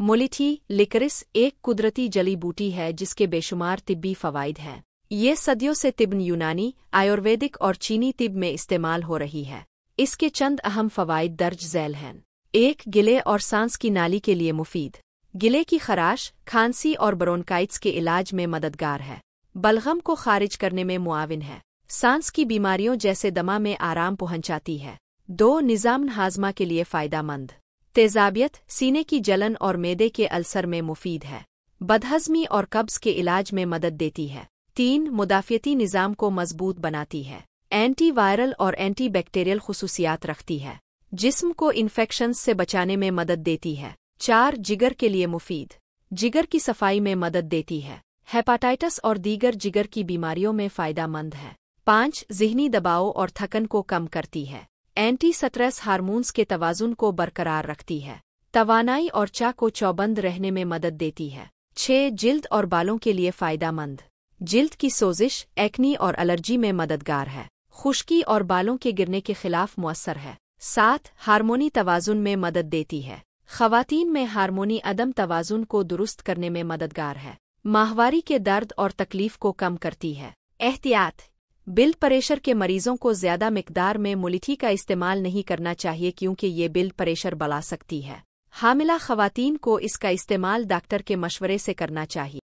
मुलिठी लिकरिस एक कुदरती जड़ी बूटी है जिसके बेशुमार तिब्बी फ़वाइद हैं। ये सदियों से तिब्न यूनानी, आयुर्वेदिक और चीनी तिब में इस्तेमाल हो रही है। इसके चंद अहम फ़वाइद दर्ज झैल हैं। 1. गिले और सांस की नाली के लिए मुफीद। गिले की खराश, खांसी और ब्रोंकाइटिस के इलाज में मददगार है। बलगम को खारिज करने में मुआविन है। सांस की बीमारियों जैसे दमा में आराम पहुंचाती है। 2. निज़ाम हाजमा के लिए फ़ायदेमंद। तेज़ाबियत, सीने की जलन और मैदे के अल्सर में मुफीद है। बदहज़मी और कब्ज़ के इलाज में मदद देती है। 3. मुदाफ़ियती निज़ाम को मज़बूत बनाती है। एंटी वायरल और एंटी बैक्टीरियल खुसूसियात रखती है। जिस्म को इन्फेक्शंस से बचाने में मदद देती है। 4. जिगर के लिए मुफीद। जिगर की सफाई में मदद देती है। हेपाटाइटिस और दीगर जिगर की बीमारियों में फ़ायदेमंद है। 5. ज़हनी दबाव और थकन को कम करती है। एंटी स्ट्रेस हार्मोन्स के तवाज़ुन को बरकरार रखती है। तवानाई और चाक को चौबंद रहने में मदद देती है। 6. जिल्द और बालों के लिए फ़ायदेमंद। जिल्द की सोजिश, एक्नी और एलर्जी में मददगार है। खुश्की और बालों के गिरने के खिलाफ मुअस्सर है। 7. हार्मोनी तवाज़ुन में मदद देती है। ख़वातीन में हार्मोनी अदम तवाज़ुन को दुरुस्त करने में मददगार है। माहवारी के दर्द और तकलीफ को कम करती है। एहतियात: ब्लड प्रेशर के मरीजों को ज़्यादा मिकदार में मुलिठी का इस्तेमाल नहीं करना चाहिए क्योंकि ये ब्लड प्रेशर बढ़ा सकती है। हामिला ख़वातीन को इसका इस्तेमाल डॉक्टर के मशवरे से करना चाहिए।